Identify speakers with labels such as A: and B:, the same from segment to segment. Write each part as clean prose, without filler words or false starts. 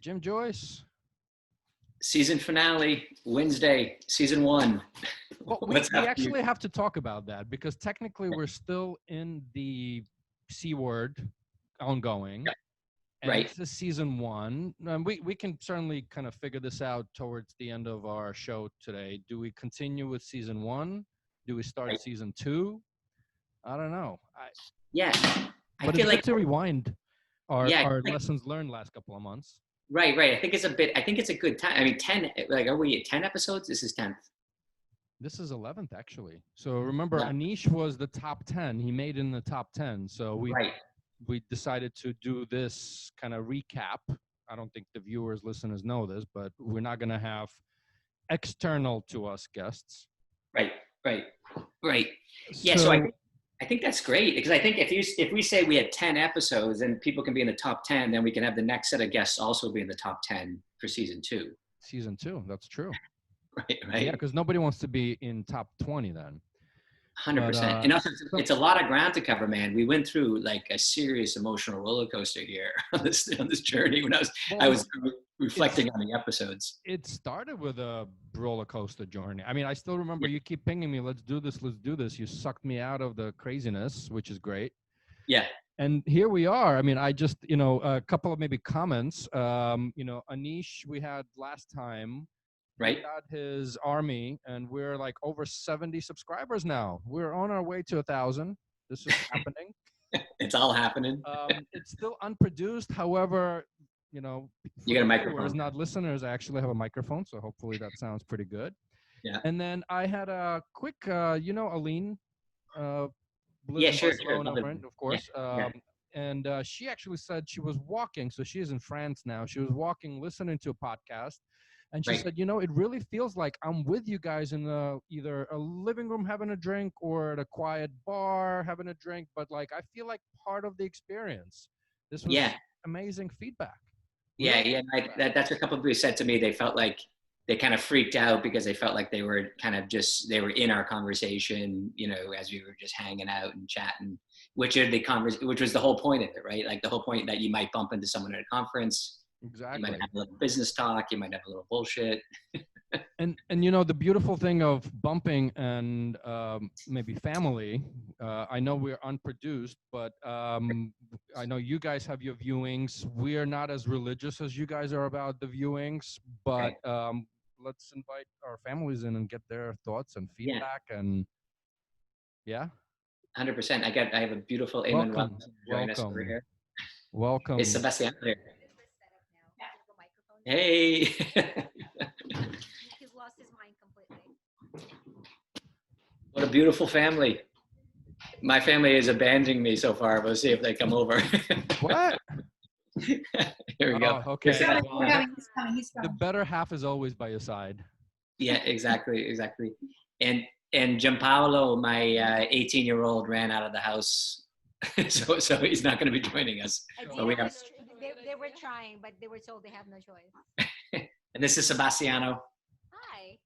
A: Jim, Joyce.
B: Season finale, Wednesday, season 1.
A: Well, we actually have to talk about that because technically we're still in the C word ongoing. And
B: Right.
A: This is season 1. We can certainly kind of figure this out towards the end of our show today. Do we continue with season 1? Do we start season 2? I don't know. But it's good to rewind our lessons learned last couple of months.
B: Right. I think it's a good time. I mean, 10, are we at 10 episodes? This is 10th.
A: This is 11th, actually. So remember, Anish was the top 10. He made in the top 10. So we decided to do this kind of recap. I don't think the viewers, listeners know this, but we're not going to have external to us guests.
B: Right. Yeah, so I think that's great because I think if we say we had 10 episodes and people can be in the top 10, then we can have the next set of guests also be in the top 10 for season 2.
A: Season 2, that's true.
B: Right.
A: Yeah, because nobody wants to be in top 20 then.
B: 100%. And also, it's a lot of ground to cover, man. We went through like a serious emotional roller coaster here on this journey when I was reflecting on the episodes.
A: It started with a roller coaster journey. I mean, I still remember you keep pinging me, let's do this. You sucked me out of the craziness, which is great.
B: Yeah.
A: And here we are. I mean, I just, a couple of maybe comments. Anish, we had last time.
B: Right.
A: He got his army, and we're like over 70 subscribers now. We're on our way to 1,000. This is happening.
B: It's all happening.
A: It's still unproduced. However,
B: you got a microphone.
A: Not listeners, I actually have a microphone, so hopefully that sounds pretty good.
B: Yeah.
A: And then I had a quick, Aline.
B: Sure.
A: Of course. And she actually said she was walking. So she is in France now. She was walking, listening to a podcast. And she said, it really feels like I'm with you guys in either a living room having a drink or at a quiet bar having a drink. But like, I feel like part of the experience. This was amazing feedback.
B: That's what a couple of people said to me. They felt like they kind of freaked out because they felt like they were in our conversation, as we were just hanging out and chatting, which was the whole point of it, right? Like the whole point that you might bump into someone at a conference.
A: Exactly.
B: You might have a little business talk. You might have a little bullshit.
A: and the beautiful thing of bumping and maybe family, I know we're unproduced, but I know you guys have your viewings. We're not as religious as you guys are about the viewings, but let's invite our families in and get their thoughts and feedback. And
B: 100%. I have a beautiful Emanuela join us over here.
A: Welcome.
B: Hey, Sebastian here. Hey.
C: He's lost his mind completely.
B: What a beautiful family. My family is abandoning me so far. We'll see if they come over.
A: What?
B: Here we go.
A: Okay.
C: He's coming.
A: The better half is always by your side.
B: Yeah, exactly. And Gianpaolo, my 18-year-old, ran out of the house, so he's not going to be joining us.
C: They were trying, but they were told they have no choice.
B: And this is Sebastiano.
C: Hi.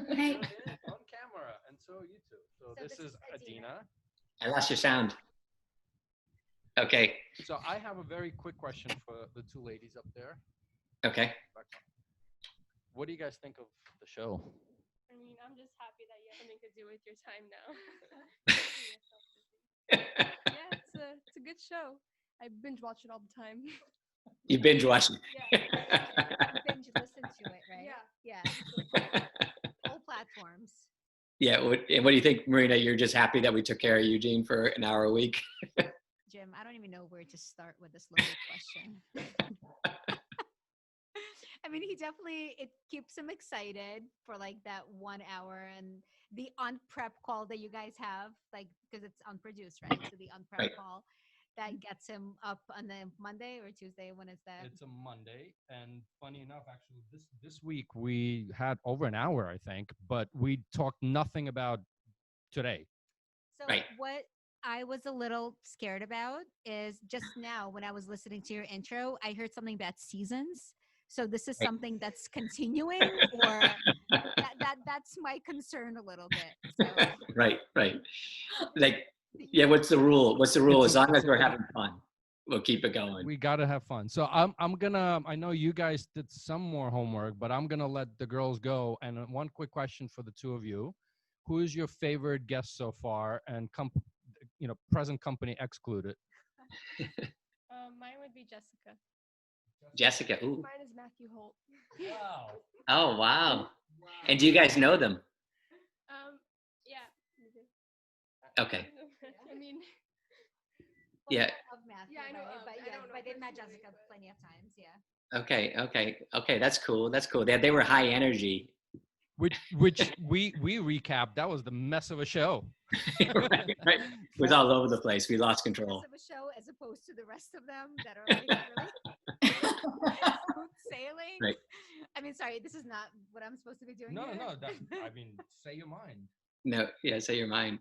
A: Hey. On camera, and so you too. So this is Adina.
B: I lost your sound. Okay.
A: So I have a very quick question for the two ladies up there.
B: Okay.
A: What do you guys think of the show?
D: I mean, I'm just happy that you have something to do with your time now. Yeah, it's a good show. I binge watch it all the time.
B: You binge watch it?
C: Yeah. Binge listen to it, right? Yeah. All platforms.
B: Yeah. And what do you think, Marina? You're just happy that we took care of Eugene for an hour a week?
C: Jim, I don't even know where to start with this loaded question. I mean, it keeps him excited for like that 1 hour and the unprep call that you guys have, like, because it's unproduced, right? So the unprep call that gets him up on the Monday or Tuesday. When is that?
A: It's a Monday. And funny enough, actually, this week we had over an hour, I think, but we talked nothing about today.
C: So what I was a little scared about is just now when I was listening to your intro, I heard something about seasons. So this is something that's continuing, or that's my concern a little bit. So.
B: Right. Like, yeah. What's the rule? As long as we're having fun. we'll keep it going.
A: We got to have fun. So I know you guys did some more homework, but I'm going to let the girls go. And one quick question for the two of you. Who is your favorite guest so far, and present company excluded?
D: Mine would be Jessica.
B: Jessica. Ooh.
D: Mine is Matthew Holt.
A: Wow.
B: Oh, wow. And do you guys know them?
D: Yeah. We do.
B: Okay.
D: I mean,
B: Yeah.
C: Of Matthew,
D: Yeah, I know
C: right?
D: of.
C: But
D: I
C: yeah,
D: don't know
C: but they've met
D: personally,
C: Jessica
D: but-
C: plenty of times. Yeah.
B: Okay. That's cool. They were high energy.
A: Which we recapped. That was the mess of a show.
B: right. It was all over the place. We lost control.
C: Of a show as opposed to the rest of them that are like really smooth sailing.
B: Right.
C: I mean, sorry, this is not what I'm supposed to be doing.
A: No.
C: here.
A: I mean, say your mind.
B: No, yeah, say your mind.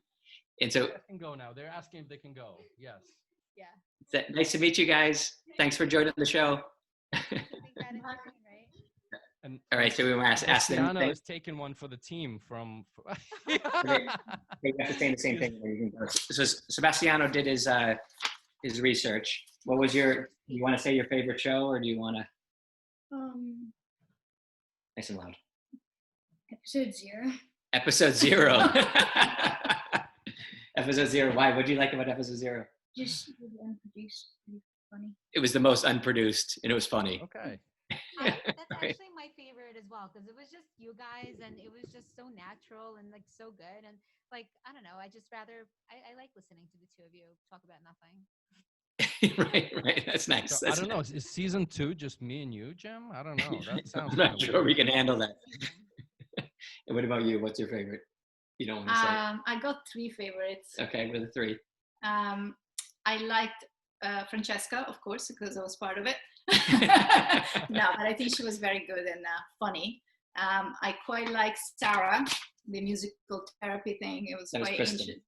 B: And so,
A: They can go now. They're asking if they can go. Yes.
C: Yeah.
B: nice to meet you guys. Thanks for joining the show.
A: And
B: All right, so we want to ask them.
A: Sebastiano is taking one for the team from.
B: Okay. You have to say the same thing. So Sebastiano did his research. What was you want to say your favorite show, or do you want to? Nice and loud.
E: Episode 0.
B: Episode 0. Episode 0. Why? What do you like about episode 0?
E: Just really unproduced, really funny.
B: It was the most unproduced, and it was funny.
A: Okay.
C: That's
B: Right.
C: actually my favorite as well, because it was just you guys and it was just so natural and like so good, and like I don't know, I like listening to the two of you talk about nothing.
B: Right. That's nice.
A: So, I don't know. Is season 2 just me and you, Jim? I don't know. That sounds.
B: I'm not
A: kinda
B: sure we
A: weird.
B: can handle that. And what about you? What's your favorite? You don't want to say.
E: I got 3 favorites.
B: Okay, what are the 3?
E: I liked Francesca, of course, because I was part of it. No, but I think she was very good and funny. I quite like Sarah, the musical therapy thing. It was
B: That was
E: quite
B: Kristen.
E: interesting.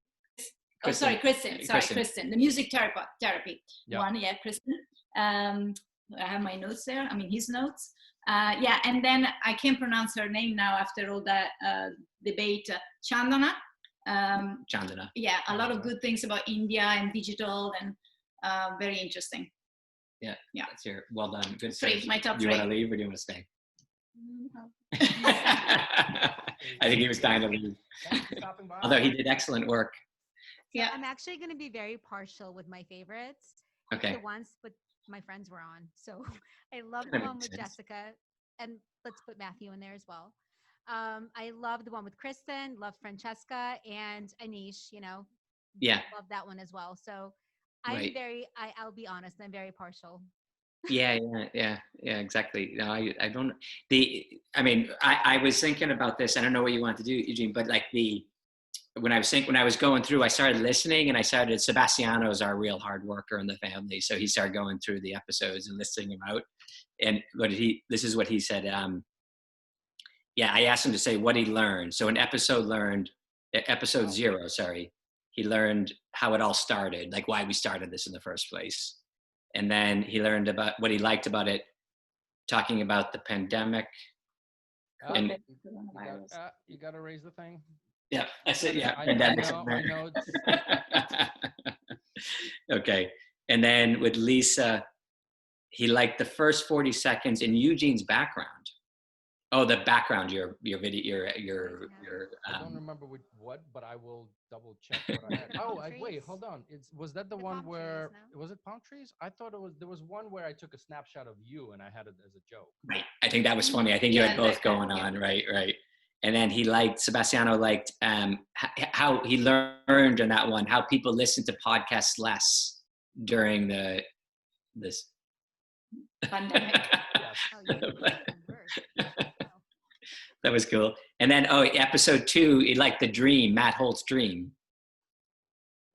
B: Kristen.
E: Oh, sorry, Kristen. Sorry,
B: Kristen.
E: Kristen. The music therapy
A: Yeah.
E: one. Yeah, Kristen. I have my notes there. I mean, his notes. Yeah, and then I can't pronounce her name now after all that debate. Chandana.
B: Chandana.
E: Yeah, a lot of good things about India and digital, and very interesting.
B: Yeah.
E: Yeah.
B: That's your well done. Good
E: 3,
B: search.
E: my top
B: Do you
E: 3.
B: want to leave or do you want to stay? I think he was dying to leave.
A: Thanks for stopping by.
B: Although he did excellent work.
E: Yeah.
C: I'm actually going to be very partial with my favorites.
B: Okay.
C: The ones but my friends were on. So I love the
B: That
C: one
B: makes
C: with
B: sense.
C: Jessica, and let's put Matthew in there as well. I love the one with Kristen, love Francesca and Anish,
B: Yeah.
C: love that one as well. So
B: Right.
C: I'll be honest, I'm very partial.
B: Yeah, exactly. No, I don't. I was thinking about this. I don't know what you want to do, Eugene, but like when I was going through, I started listening, and Sebastiano is our real hard worker in the family, so he started going through the episodes and listing them out. And this is what he said. I asked him to say what he learned. So in episode 0, he learned how it all started, like why we started this in the first place. And then he learned about what he liked about it, talking about the pandemic. And
A: You got to raise the thing.
B: yeah, that's it. Yeah,
A: I
B: pandemic.
A: know.
B: Okay. And then with Lisa, he liked the first 40 seconds in Eugene's background. Oh, the background, your video, your.
A: I don't remember what, but I will double check what I had. Oh, wait, hold on. Was that the one
C: palm
A: where
C: trees, no?
A: was it palm trees? I thought there was one where I took a snapshot of you and I had it as a joke.
B: Right. I think that was funny. I think you had both going on. Right. And then Sebastiano liked how he learned in that one, how people listen to podcasts less during this
E: Pandemic.
A: Yes.
C: Oh, you're even worse.
B: That was cool. And then, episode 2, he liked the dream, Matt Holt's dream.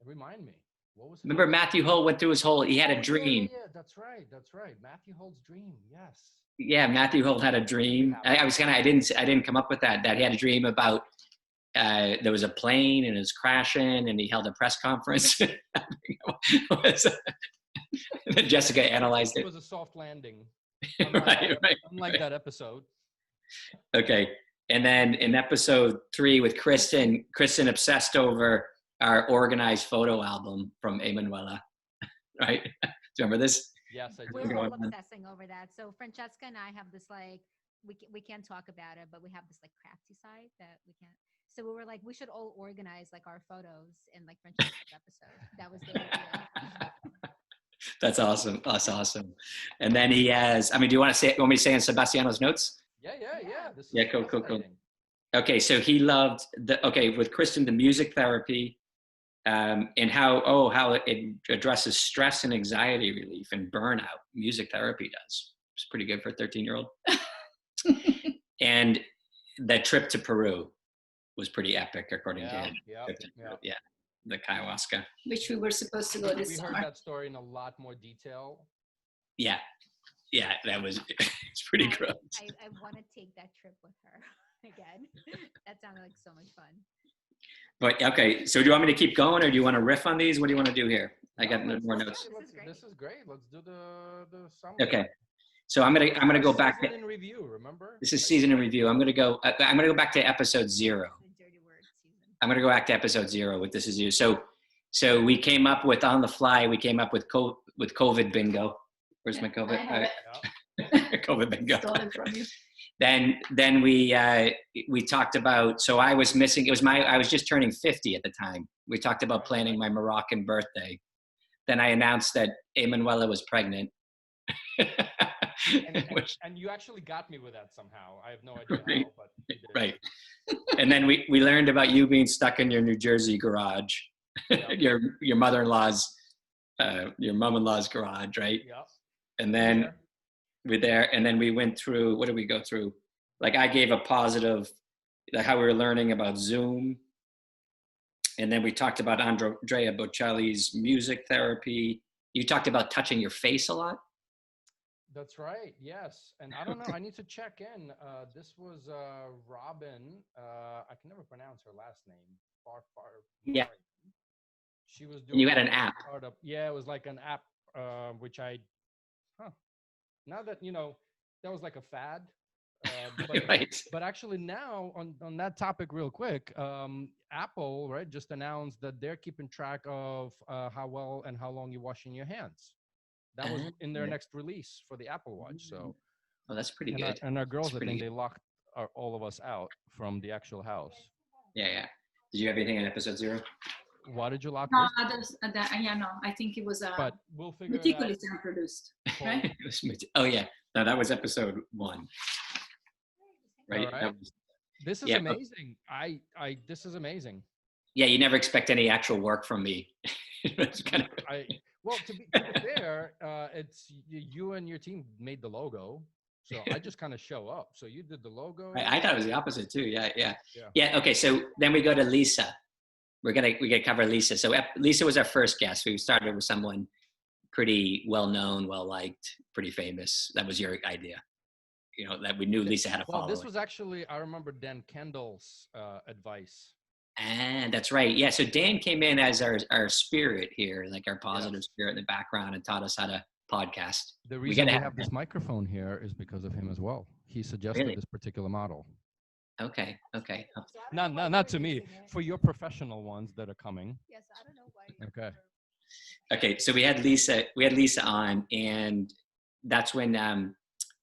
A: Remind me. What was it?
B: Remember Matthew Holt went through he had a dream.
A: Yeah, that's right. Matthew Holt's dream. Yes.
B: Yeah, Matthew Holt had a dream. I didn't come up with that he had a dream about there was a plane and it was crashing and he held a press conference. Jessica analyzed
A: It
B: it.
A: was a soft landing.
B: Right.
A: Unlike that episode.
B: Okay. And then in episode 3 with Kristen obsessed over our organized photo album from Emanuela. Right? you remember this?
A: Yes, I do.
C: We're all obsessing over that. So Francesca and I have this like we can't talk about it, but we have this like crafty side that we can't. So we were like, we should all organize like our photos in like Francesca's episode. That was the idea.
B: That's awesome. That's awesome. And then he has. I mean, do you want me to say in Sebastiano's notes?
A: Yeah. This is
B: Cool. Okay, so he loved with Kristen, the music therapy, and how it addresses stress and anxiety relief and burnout. Music therapy does. It's pretty good for a 13-year-old. And the trip to Peru was pretty epic, according to him. Yeah, the ayahuasca,
E: which we were supposed to go this summer.
A: We heard that story in a lot more detail.
B: Yeah, that was it's pretty gross.
C: I want to take that trip with her again. That sounded like so much fun.
B: But okay, so do you want me to keep going, or do you want to riff on these? What do you want to do here? I got more notes.
A: This is great. Let's do the summary.
B: Okay, so I'm gonna go back
A: to review. Remember,
B: this is season in review. I'm gonna go back to episode 0. I'm gonna go back to episode 0 with This Is You. So we came up with on the fly. We came up with COVID bingo. Where's my COVID? COVID bingo.
E: Stolen from you.
B: Then we talked about. So I was missing. I was just turning 50 at the time. We talked about planning my Moroccan birthday. Then I announced that Emanuela was pregnant.
A: And you actually got me with that somehow. I have no idea
B: right,
A: how, but you did.
B: Right. And then we learned about you being stuck in your New Jersey garage, your mother-in-law's, your mom-in-law's garage, right?
A: Yeah.
B: And then we're there, and then we went through. What did we go through? Like I gave a positive, like how we were learning about Zoom, and then we talked about Andrea Bocelli's music therapy. You talked about touching your face a lot.
A: That's right. Yes. And I don't know. I need to check in. This was Robin. I can never pronounce her last name. Far.
B: Yeah.
A: She was doing.
B: You had an app.
A: Startup. Yeah, it was like an app, which now that that was like a fad. But actually now on that topic real quick, Apple just announced that they're keeping track of how well and how long you're washing your hands. That was in their next release for the Apple Watch. So,
B: that's pretty good.
A: And our girls, I think they locked all of us out from the actual house.
B: Yeah. Did you have anything in episode 0?
A: Why did you lock
E: No,
A: this?
E: no. I think it was
A: but we'll figure
E: meticulously unproduced. Right?
B: Oh yeah, no, that was episode 1. Right.
A: This is amazing. This is amazing.
B: Yeah, you never expect any actual work from me. It's kind of.
A: Well, to be fair, it's you and your team made the logo, so I just kind of show up. So you did the logo.
B: I thought it was the opposite too. Yeah. Okay, so then we go to Lisa. We gotta cover Lisa. So Lisa was our first guest. We started with someone pretty well known, well liked, pretty famous. That was your idea. That we knew Lisa had a following.
A: Well, this was actually, I remember Dan Kendall's advice.
B: And that's right. Yeah. So Dan came in as our spirit here, like our positive spirit in the background, and taught us how to podcast.
A: The reason we have this microphone here is because of him as well. He suggested this particular model.
B: Okay.
A: Not to me. For your professional ones that are coming.
D: Yes, I don't know why.
B: Okay. So we had Lisa on, and that's when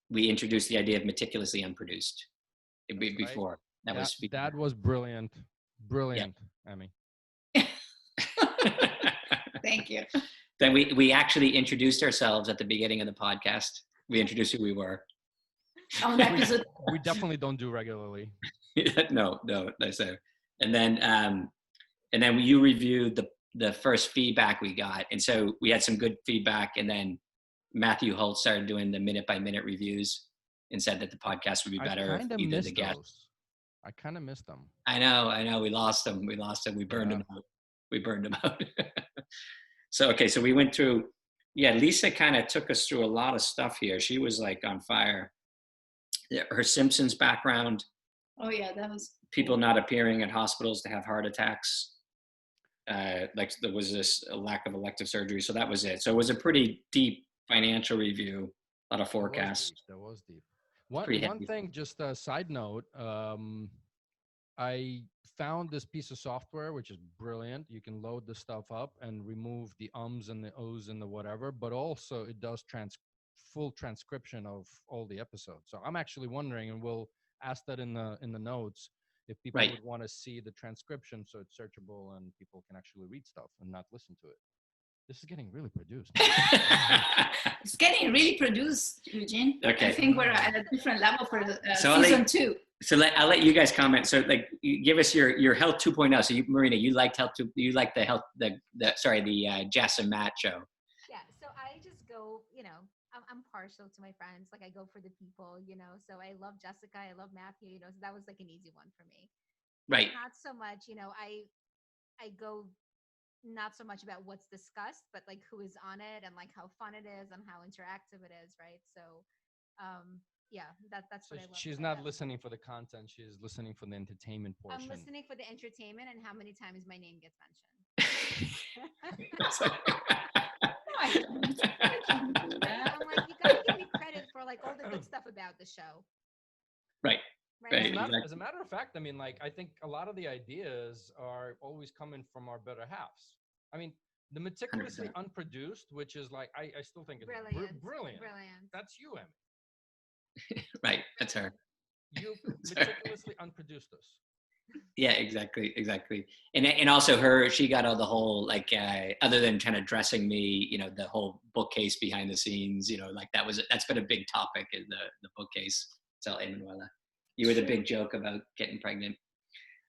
B: we introduced the idea of meticulously unproduced. Before that
A: was brilliant. Brilliant, Emmy.
E: Thank you.
B: Then we actually introduced ourselves at the beginning of the podcast. We introduced who we were.
A: We definitely don't do regularly.
B: No. So, and then you reviewed the first feedback we got, and so we had some good feedback, and then Matthew Holt started doing the minute-by-minute reviews and said that the podcast would be better if either the guest.
A: I kind of missed them.
B: I know. We lost them. We burned them out. So we went through. Yeah, Lisa kind of took us through a lot of stuff here. She was like on fire. Her Simpsons background.
E: Oh yeah, that was
B: people not appearing at hospitals to have heart attacks. Like there was a lack of elective surgery, so that was it. So it was a pretty deep financial review, a lot of forecasts.
A: That was deep. One thing, just a side note. I found this piece of software which is brilliant. You can load the stuff up and remove the ums and the ohs and the whatever, but also it does full transcription of all the episodes. So I'm actually wondering, and we'll ask that in the notes, if people
B: Right.
A: would want to see the transcription so it's searchable and people can actually read stuff and not listen to it. This is getting really produced.
E: It's getting really produced, Eugene.
B: Okay.
E: I think we're at a different level for
B: So
E: season 2.
B: So I'll let you guys comment. So like, you give us your Health 2.0. So Marina, you liked you liked the Jess and Matt show.
C: Yeah, so I just go, I'm partial to my friends. Like I go for the people, so I love Jessica, I love Matthew, so that was like an easy one for me.
B: Right.
C: Not so much, I go not so much about what's discussed, but like who is on it and like how fun it is and how interactive it is, right? So yeah, that's what I love.
A: She's not listening for the content, she's listening for the entertainment portion.
C: I'm listening for the entertainment and how many times my name gets mentioned.
E: I can't do that.
C: I'm like, you gotta give me credit for like all the good stuff about the show.
B: Right. Right.
A: As a matter of fact, I mean, like, I think a lot of the ideas are always coming from our better halves. I mean, the meticulously
B: 100%.
A: unproduced, which is like, I still think it's brilliant. That's you, Emmy.
B: Right. That's her.
A: You meticulously unproduced us.
B: Yeah, exactly. And also she got all the whole, like, other than kind of dressing me, the whole bookcase behind the scenes, like that's been a big topic in the bookcase. So Emanuela, you were the big joke about getting pregnant.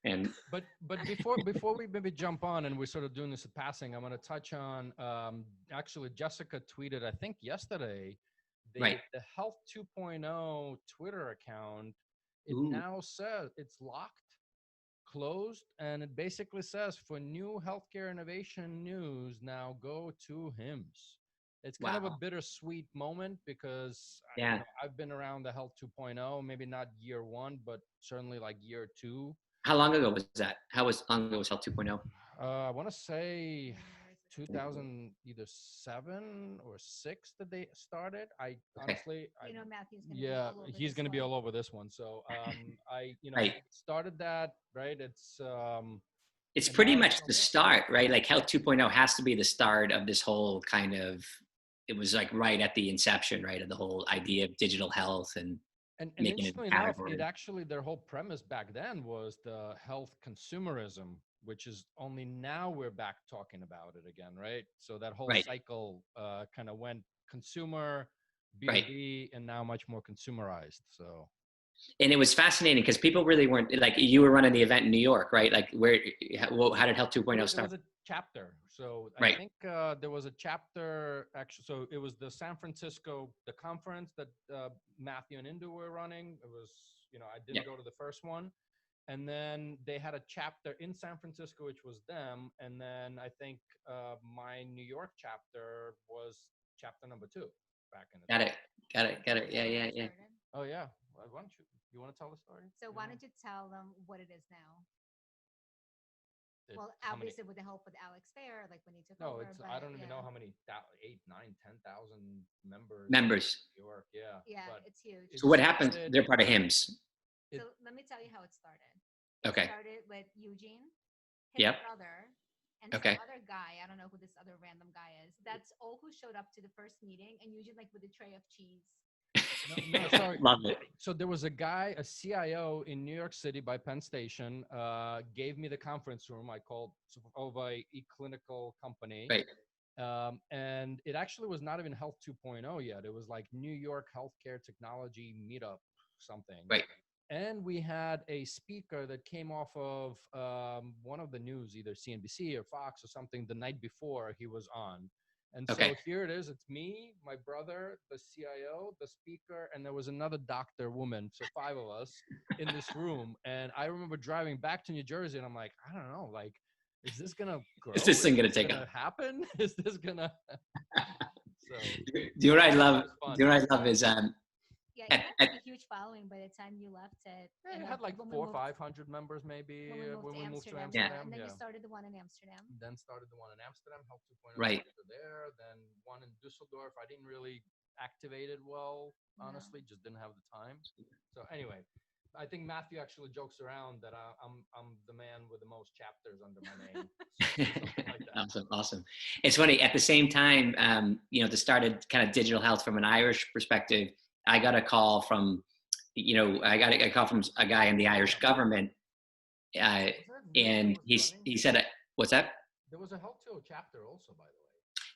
B: And
A: but before we maybe jump on and we're sort of doing this in passing, I want to touch on actually Jessica tweeted, I think yesterday, the Health 2.0 Twitter account. It now says it's locked, closed, and it basically says, for new healthcare innovation news, now go to HIMSS. It's kind of a bittersweet moment because I've been around the Health 2.0, maybe not year 1, but certainly like year 2.
B: How long ago was that? How long ago was Health 2.0?
A: I want to say 2000, either 7 or 6 that they started. Honestly,
C: Matthew's gonna be all over
A: he's going to be all over this one. So I started that, right?
B: It's pretty much the start, right? Like Health 2.0 has to be the start of this whole kind of, it was like right at the inception, right, of the whole idea of digital health and making it a category.
A: It actually, their whole premise back then was the health consumerism, which is only now we're back talking about it again, right? So that whole cycle kind of went consumer, B2B, and now much more consumerized. So.
B: And it was fascinating because people really weren't, like, you were running the event in New York, right? Like how did Health 2.0 start?
A: It was a chapter. So I think there was a chapter actually. So it was the San Francisco, the conference that Matthew and Indu were running. It was, I didn't go to the first one. And then they had a chapter in San Francisco, which was them. And then I think my New York chapter was chapter number 2 back in the day.
B: Got it. Yeah.
A: Oh yeah. Why don't you want to tell the story?
C: So why don't you tell them what it is now? Well, obviously with the help with Alex Fair, like when he took over.
A: No, I don't even know how many 8, 9, 10,000 members.
B: In
A: New York,
C: yeah, it's huge.
B: So what happened? They're part of HIMSS.
C: So let me tell you how it started.
B: Okay.
C: It started with Eugene, his brother, and some other guy. I don't know who this other random guy is. That's all who showed up to the first meeting, and Eugene like with a tray of cheese.
A: No, sorry.
B: Love it.
A: So there was a guy, a CIO in New York City by Penn Station, gave me the conference room. I called over a clinical company.
B: Right.
A: And it actually was not even Health 2.0 yet. It was like New York Healthcare Technology Meetup something.
B: Right.
A: And we had a speaker that came off of one of the news, either CNBC or Fox or something, the night before he was on. And so here it is. It's me, my brother, the CIO, the speaker, and there was another doctor woman. So 5 of us in this room. And I remember driving back to New Jersey and I'm like, I don't know, like, is this going to grow?
B: Is this thing going to take off?
A: Happen? Is this going to?
B: Do you know what I love? Do you know what I love is
C: yeah, you had a huge following by the time you left it.
A: Yeah, you had like 400 or 500 members maybe
C: when we moved to Amsterdam.
B: Yeah.
C: And then you started the one in Amsterdam.
A: Then started the one in Amsterdam, Health 2.0 there. Then one in Dusseldorf. I didn't really activate it well, honestly, just didn't have the time. So anyway, I think Matthew actually jokes around that I'm the man with the most chapters under my name. Something like that.
B: Awesome. It's funny. At the same time, to start a kind of digital health from an Irish perspective, I got a call from, I got a call from a guy in the Irish government, and he said, "What's that?"
A: There was a HealthXL chapter also, by the way.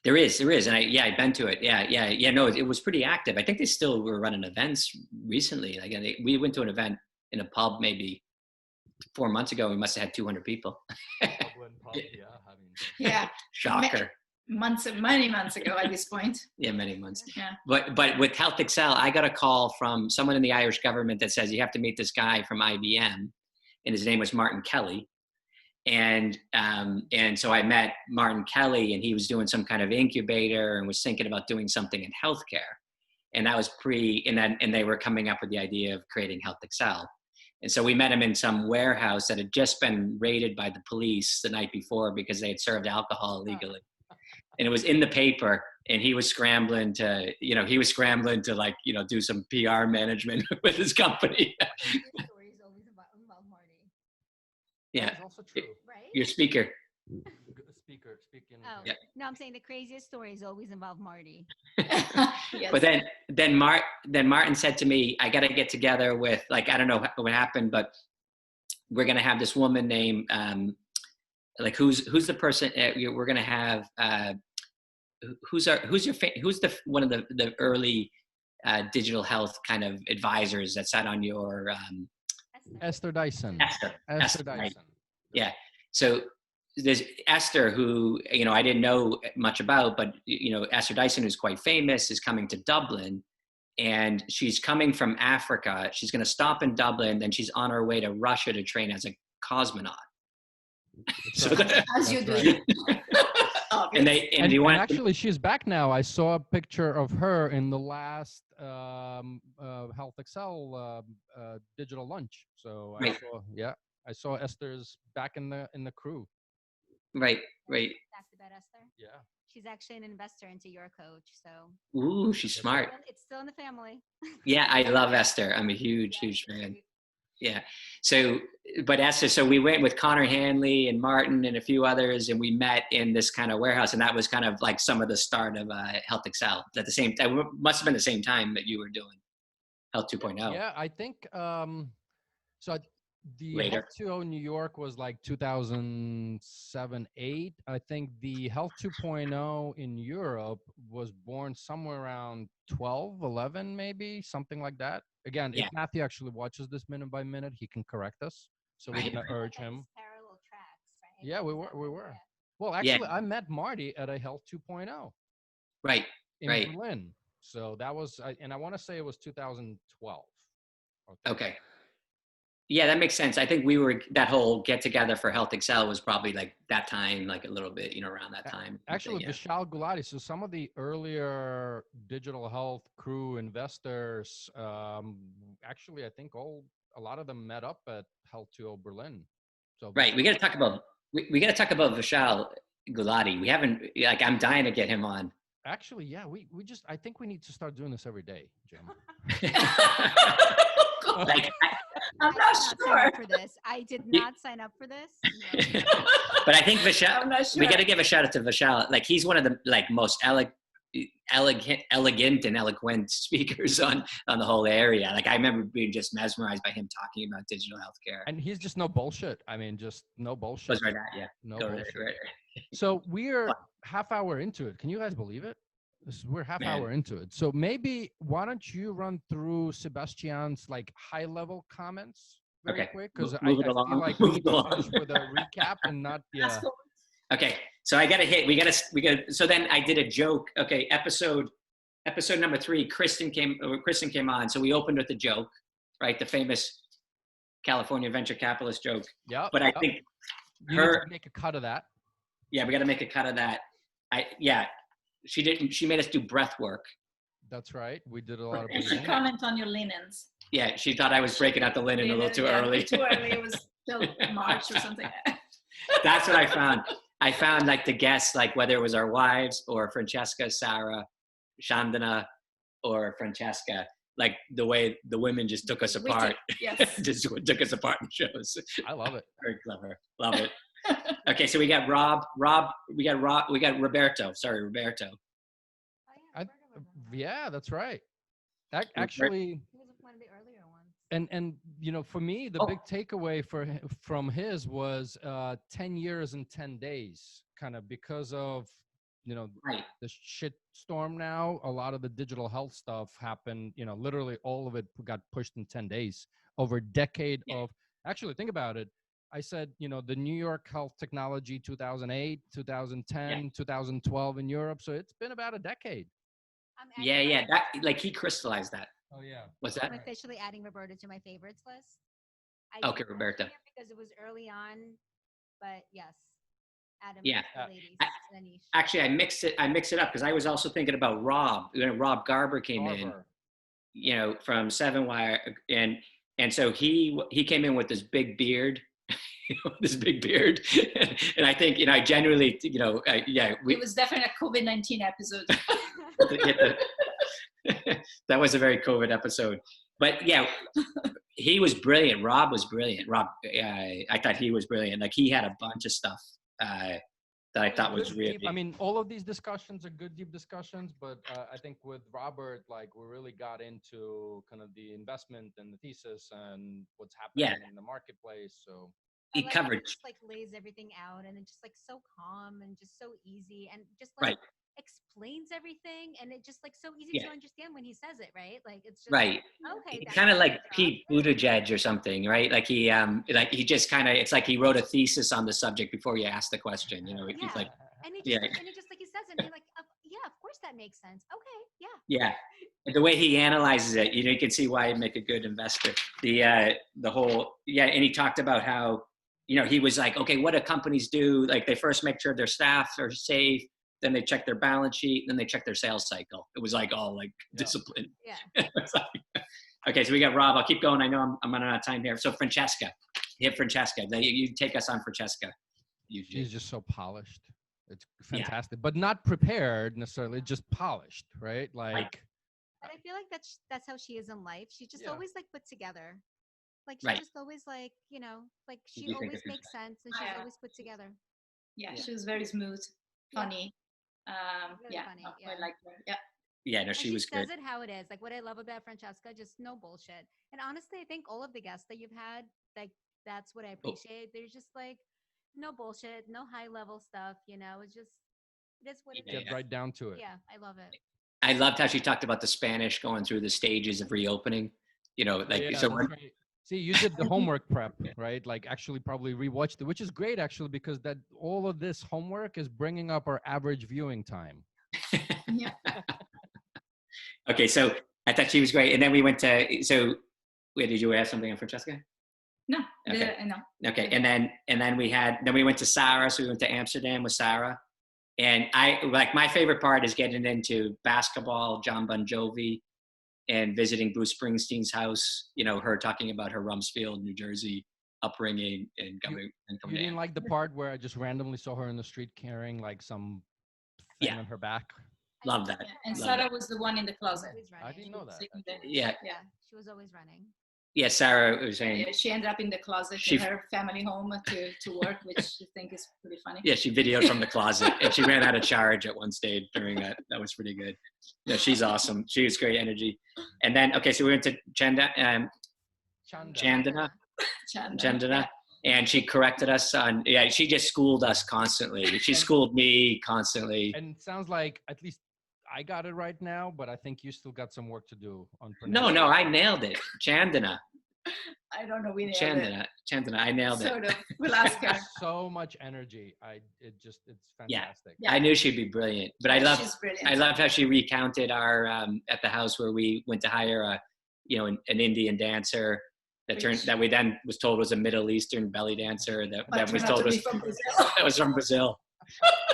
B: There is, and I've been to it. Yeah. No, it was pretty active. I think they still were running events recently. Like we went to an event in a pub maybe 4 months ago. We must have had 200 people.
E: Yeah.
B: Shocker.
E: Many months ago at this point.
B: Yeah, many months.
E: Yeah.
B: But with HealthXL, I got a call from someone in the Irish government that says you have to meet this guy from IBM, and his name was Martin Kelly. And so I met Martin Kelly, and he was doing some kind of incubator and was thinking about doing something in healthcare. And that was and they were coming up with the idea of creating HealthXL. And so we met him in some warehouse that had just been raided by the police the night before because they had served alcohol illegally. And it was in the paper, and he was scrambling to like, do some PR management with his company. Yeah.
A: That's also true.
C: Right?
B: Your speaker.
A: Speaking.
C: Oh,
B: yeah.
C: No, I'm saying the craziest stories always involve Marty.
E: Yes.
B: But then Martin said to me, I got to get together with, like, I don't know what happened, but we're going to have this woman named, like, who's the person we're going to have, who's one of the early digital health kind of advisors that sat on your,
A: Esther Dyson.
B: Esther
A: Dyson.
B: Right? Yeah. So there's Esther, who, I didn't know much about, but, Esther Dyson, who's quite famous, is coming to Dublin, and she's coming from Africa. She's going to stop in Dublin, then she's on her way to Russia to train as a cosmonaut.
E: So as you do.
B: And
A: actually, she's back now. I saw a picture of her in the last HealthXL digital lunch. So
B: right.
A: I saw Esther's back in the crew.
B: Right.
C: That's about Esther.
A: Yeah.
C: She's actually an investor into your coach. So.
B: Ooh, she's smart.
C: It's still in the family.
B: Yeah, I love Esther. I'm a huge fan. Yeah. So, but Esther, so we went with Connor Hanley and Martin and a few others, and we met in this kind of warehouse, and that was kind of like some of the start of HealthXL. At the same time, must have been the same time that you were doing Health 2.0.
A: Yeah, I think so. The
B: Later.
A: Health 2.0 New York was like 2007-8. I think the Health 2.0 in Europe was born somewhere around 12-11, maybe something like that. Again, if Matthew actually watches this minute by minute, he can correct us. So we're gonna urge him.
C: Parallel tracks, right?
A: Yeah, we were. Yeah. Well, actually, I met Marty at a Health 2.0.
B: Right.
A: In Berlin. So that was, and I want to say it was 2012.
B: Okay. Yeah, that makes sense. I think that whole get together for HealthXL was probably like that time, like a little bit, around that time.
A: Actually, Vishal Gulati. So some of the earlier digital health crew investors, actually, I think a lot of them met up at Health 2.0 Berlin. So
B: right, we got to talk about Vishal Gulati. We haven't, like, I'm dying to get him on.
A: Actually, yeah, I think we need to start doing this every day, Jim.
E: I'm not sure.
C: For this. I did not sign up for this. No.
B: But I think Vishal,
E: sure.
B: We got to give a shout out to Vishal. Like, he's one of the most elegant and eloquent speakers on the whole area. Like, I remember being just mesmerized by him talking about digital healthcare.
A: And he's just no bullshit. I mean, just no bullshit.
B: Right, yeah.
A: No bullshit. Right. So we're half hour into it. Can you guys believe it? We're half hour into it. So maybe why don't you run through Sebastian's like high level comments very quick? Because I feel like we need to finish with a recap and not
B: Okay. So I got to hit. We got. So then I did a joke. Okay. Episode number 3. Kristen came on. So we opened with a joke, right? The famous California venture capitalist joke.
A: Yeah.
B: But I think
A: you need to make a cut of that.
B: Yeah, we got to make a cut of that. She made us do breath work.
A: That's right. We did a lot of breathing.
E: And she commented on your linens.
B: Yeah, she thought I was breaking out the linen a little too early.
E: Too early. It was till March or something.
B: That's what I found. I found, like, the guests, like, whether it was our wives or Francesca, Sarah, Chandana, or Francesca, like the way the women just took us apart.
E: Yes.
B: Just took us apart in shows.
A: I love it.
B: Very clever. Love it. Okay, so we got we got Roberto. Sorry, Roberto.
A: Yeah, that's right. Actually,
C: He was one of the earlier ones.
A: and you know, for me, the big takeaway from his was 10 years and 10 days, kind of because of, you know, the shit storm now. A lot of the digital health stuff happened, you know, literally all of it got pushed in 10 days over a decade of, actually, think about it. I said, you know, the New York Health Technology 2008, 2010, 2012 in Europe. So it's been about a decade.
B: Yeah. That, like, he crystallized that.
A: Oh yeah.
B: What's that?
C: I'm officially adding Roberto to my favorites list.
B: Okay, Roberto.
C: Because it was early on, but yes, Adam.
B: Yeah.
C: Ladies.
B: Actually, I mix it up because I was also thinking about Rob. You know, Rob Garber came in, you know, from Seven Wire, and so he came in with this big beard. And I think, you know, I genuinely, you know,
E: it was definitely a COVID-19 episode.
B: That was a very COVID episode, but yeah, he was brilliant. Rob was brilliant. Rob, I thought he was brilliant. Like, he had a bunch of stuff that I thought was really
A: deep. I mean, all of these discussions are good, deep discussions, but I think with Robert, like, we really got into kind of the investment and the thesis and what's happening in the marketplace. So
B: he covered,
C: just like lays everything out, and it's just like so calm and just so easy, and just like explains everything, and it just like so easy to understand when he says it, right? Like, it's just okay.
B: Kind of like Pete Buttigieg or something, right? Like he just kind of, it's like he wrote a thesis on the subject before you ask the question, you know. He's like,
C: and he just like he says it, and you're like, yeah, of course that makes sense. Okay,
B: yeah. And the way he analyzes it, you know, you can see why he'd make a good investor. The whole, and he talked about how, you know, he was like, okay, what do companies do? Like, they first make sure their staff are safe, then they check their balance sheet, then they check their sales cycle. It was like all like discipline. Yeah. Okay, so we got Rob. I'll keep going. I know I'm running out of time here. So Francesca, you take us on Francesca.
A: She's just so polished. It's fantastic, but not prepared necessarily, just polished, right? Like,
C: but I feel like that's how she is in life. She's just always like put together. Like, she's just always like, you know, like she always makes sense, and she's always put together.
E: Yeah, she was very smooth, funny.
C: Really funny.
E: I like her. Yeah.
B: Yeah, no, she was good.
C: She says it how it is. Like, what I love about Francesca, just no bullshit. And honestly, I think all of the guests that you've had, like, that's what I appreciate. There's just like no bullshit, no high level stuff. You know, it's just, it is what it is.
A: Get right down to it.
C: Yeah, I love it.
B: I loved how she talked about the Spanish going through the stages of reopening. You know, like, so we're,
A: see, you did the homework prep, right? Like, actually probably rewatched it, which is great, actually, because that all of this homework is bringing up our average viewing time.
B: Okay, so I thought she was great. And then we went to, so wait, did you have something on Francesca?
E: No,
B: okay.
E: No.
B: Okay, and then we went to Sarah. So we went to Amsterdam with Sarah. And I, like, my favorite part is getting into basketball, John Bon Jovi, and visiting Bruce Springsteen's house, you know, her talking about her Rumsfeld, New Jersey upbringing and coming.
A: You didn't like the part where I just randomly saw her in the street carrying like some thing on her back?
B: Love that.
E: Yeah. And Sarah was the one in the closet.
A: I didn't know that.
B: Yeah.
C: She was always running.
B: Yeah, Sarah was saying.
E: She ended up in the closet in her family home to work, which I think is pretty funny.
B: Yeah, she videoed from the closet, and she ran out of charge at one stage during that. That was pretty good. No, she's awesome. She was great energy. And then, okay, so we went to Chandana, and she corrected us on, she just schooled us constantly. She schooled me constantly.
A: And it sounds like at least I got it right now, but I think you still got some work to do on
B: pronunciation. No, I nailed it. Chandana.
E: I don't know. We nailed
B: Chandana, I nailed it.
E: Sort of. We'll ask her.
A: So much energy. It's fantastic.
B: Yeah, I knew she'd be brilliant. But I loved how she recounted our at the house where we went to hire an Indian dancer that we then was told was a Middle Eastern belly dancer that was told was from Brazil.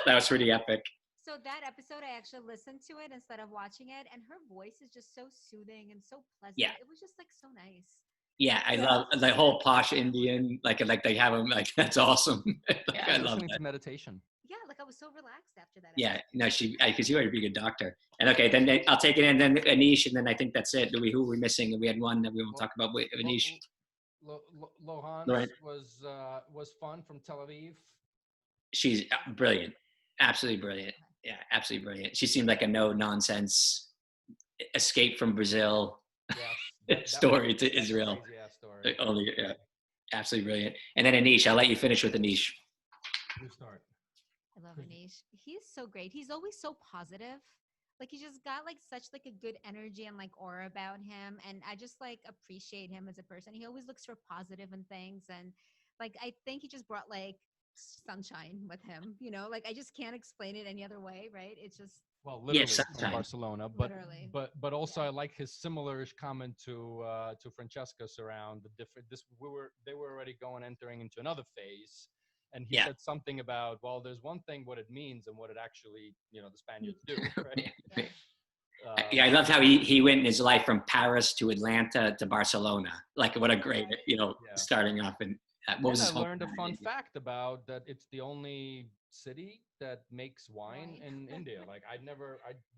B: That was pretty epic.
C: So that episode, I actually listened to it instead of watching it, and her voice is just so soothing and so pleasant.
B: Yeah.
C: It was just like so nice.
B: Yeah, I love the whole posh Indian, like they have them, like, that's awesome. I love
A: listening
B: that.
A: to meditation.
C: Yeah, like I was so relaxed after that
B: Yeah,
C: episode.
B: no, because you are a pretty good doctor. And okay, then I'll take it, and then Anish, and then I think that's it. Who are we missing? We had one that we won't talk about with Anish.
A: Lohans was fun from Tel Aviv.
B: She's brilliant, absolutely brilliant. Yeah, absolutely brilliant. She seemed like a no nonsense escape from Brazil story to Israel.
A: Crazy ass story.
B: Only, yeah, absolutely brilliant. And then Anish, I'll let you finish with Anish.
A: You start.
C: I love Anish. He's so great. He's always so positive. Like he just got like such like a good energy and like aura about him. And I just like appreciate him as a person. He always looks for positive and things. And like I think he just brought like sunshine with him, you know, like I just can't explain it any other way, right? It's just
A: literally
B: yes,
A: from Barcelona, but
C: literally.
A: but also I like his similar comment to Francesca's around the different. They were already entering into another phase, and he said something about, well, there's one thing what it means and what it actually, the Spaniards do, right?
B: Yeah, I loved how he went in his life from Paris to Atlanta to Barcelona. Like what a great, starting off. And what was his
A: I learned a fun fact about that. It's the only city that makes wine in India. Like I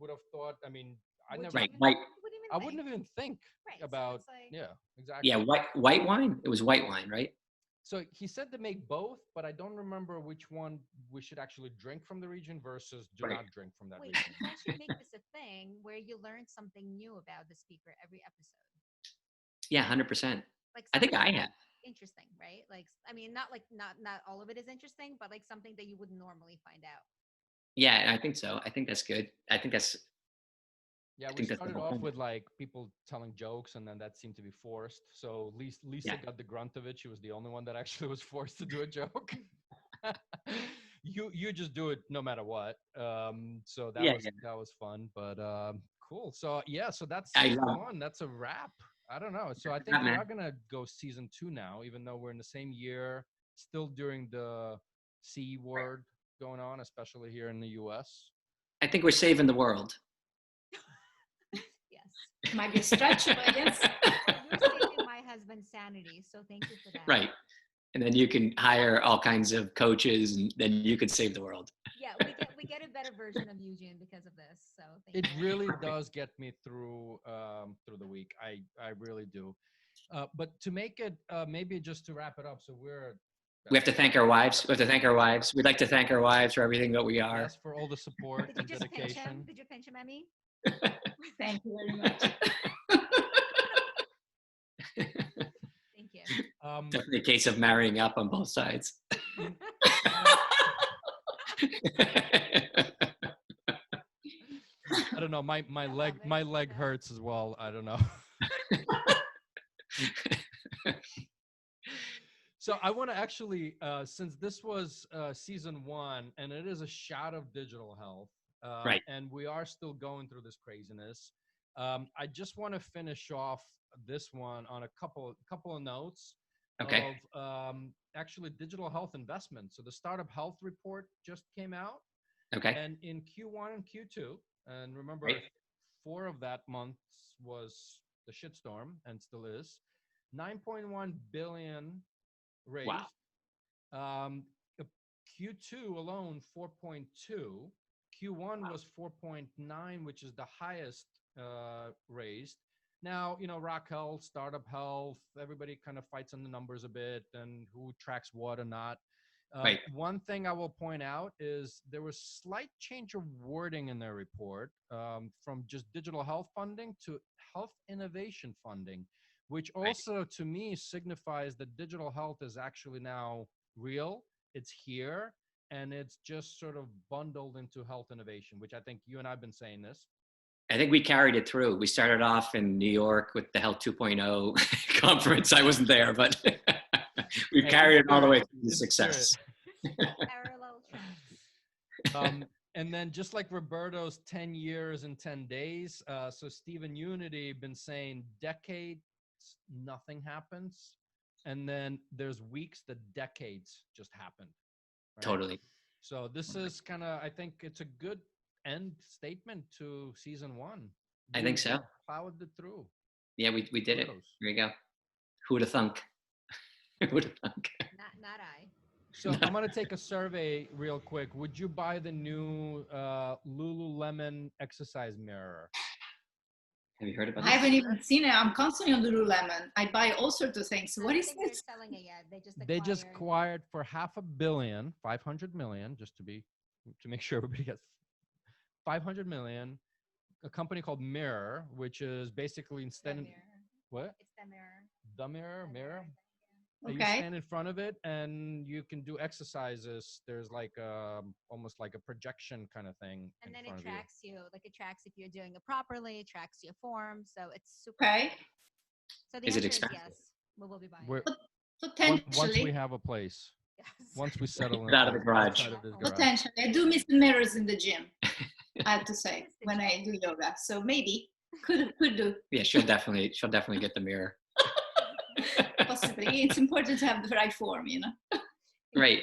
A: would have thought. I mean, I wouldn't even think about.
C: So like,
A: exactly.
B: Yeah, white wine. It was white wine, right?
A: So he said to make both, but I don't remember which one we should actually drink from the region versus do not drink from that region.
C: We should make this a thing where you learn something new about the speaker every episode.
B: Yeah, 100%.
C: Like
B: I think I have.
C: Interesting, right? Like, I mean, not all of it is interesting, but like something that you wouldn't normally find out.
B: Yeah, I think so. I think that's good. I think that's.
A: Yeah, we started off with like people telling jokes, and then that seemed to be forced. So Lisa got the grunt of it. She was the only one that actually was forced to do a joke. You just do it no matter what. So that was fun, but cool. So so that's season one. That's a wrap. I don't know. So I think we are gonna go season 2 now, even though we're in the same year, still during the C word going on, especially here in the US.
B: I think we're saving the world.
C: Yes.
E: Might be a stretch, but yes.
C: You're saving my husband's sanity, so thank you for that.
B: Right. And then you can hire all kinds of coaches, and then you could save the world.
C: Yeah, we get a better version of Eugene because of this. So
A: it really does get me through the week. I really do. But to make it maybe just to wrap it up, so
B: we have to thank our wives. We have to thank our wives. We'd like to thank our wives for everything that we are.
A: Yes, for all the support and dedication.
C: Did you pinch him, Emmy?
E: Thank you very much.
C: Thank you.
B: Definitely a case of marrying up on both sides.
A: I don't know. My leg hurts as well. I don't know. So I want to actually, since this was season 1, and it is a shot of digital health, and we are still going through this craziness, I just want to finish off this one on a couple of notes of actually digital health investment. So the StartupHealth report just came out, and in Q1 and Q2, and remember, 4 of that month was the shitstorm and still is, 9.1 billion raised. Wow. Q2 alone, 4.2. Q1 was 4.9, which is the highest raised. Now, Rock Health, Startup Health, everybody kind of fights on the numbers a bit and who tracks what or not. One thing I will point out is there was slight change of wording in their report from just digital health funding to health innovation funding, which also to me signifies that digital health is actually now real. It's here, and it's just sort of bundled into health innovation, which I think you and I have been saying this.
B: I think we carried it through. We started off in New York with the Health 2.0 conference. I wasn't there, but we carried it all the way through to success.
C: Parallel tracks.
A: And then just like Roberto's 10 years and 10 days, so Steve and Unity been saying decades, nothing happens. And then there's weeks that decades just happened. Right?
B: Totally.
A: So this is kind of, I think it's a good end statement to season 1.
B: I think so.
A: Plowed it through.
B: Yeah, we did it. There you go. Who would have thunk? Who would have thunk?
C: Not I.
A: So I'm gonna take a survey real quick. Would you buy the new Lululemon exercise mirror?
B: Have you heard about
E: I
B: this?
E: haven't even seen it. I'm constantly on Lululemon. I buy all sorts of things.
C: I
E: What
C: don't
E: is
C: think
E: this?
C: they're selling it yet.
A: They just acquired for $500 million, 500 million, just to make sure everybody gets 500 million. A company called Mirror, which is basically instead of what?
C: It's the mirror.
A: The mirror. You
E: Okay.
A: stand in front of it and you can do exercises. There's like almost like a projection kind of thing.
C: And then
A: in
C: it
A: front
C: tracks you. Like it tracks if you're doing it properly, it tracks your form. So it's super.
E: Okay.
C: So the
B: Is it
C: answer
B: expensive?
C: is yes. We will be buying.
A: We're,
E: Potentially.
A: once we have a place,
C: Yes.
A: once we settle
B: Get out of the garage.
A: outside of this garage.
E: Potentially. I do miss the mirrors in the gym, I have to say, when I do yoga. So maybe could do.
B: Yeah, she'll definitely get the mirror.
E: Possibly. It's important to have the right form, you know.
B: Right.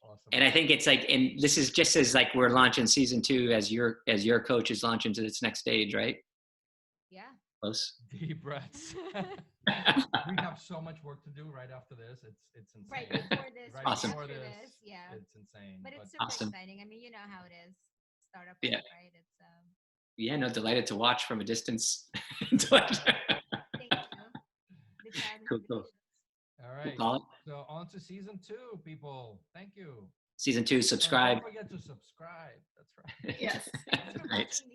A: Awesome.
B: And I think it's like, and this is just as like we're launching season 2 as your coach is launching to its next stage, right?
C: Yeah.
B: Close.
A: Deep breaths. We have so much work to do right after this. It's insane.
C: Right before this.
A: Right
B: Awesome.
A: before
C: After
A: this,
C: this, yeah.
A: It's insane.
C: But it's super
B: Awesome.
C: exciting. I mean, you know how it is. Startup,
B: Yeah.
C: right? It's
B: Yeah, no, delighted to watch from a distance.
C: thank you. The chat
B: Cool.
A: All right.
B: Colin?
A: So on to season 2, people. Thank you.
B: Season 2, subscribe.
A: Don't forget to subscribe. That's right.
E: Yes.
C: Thanks for
B: Right.
C: watching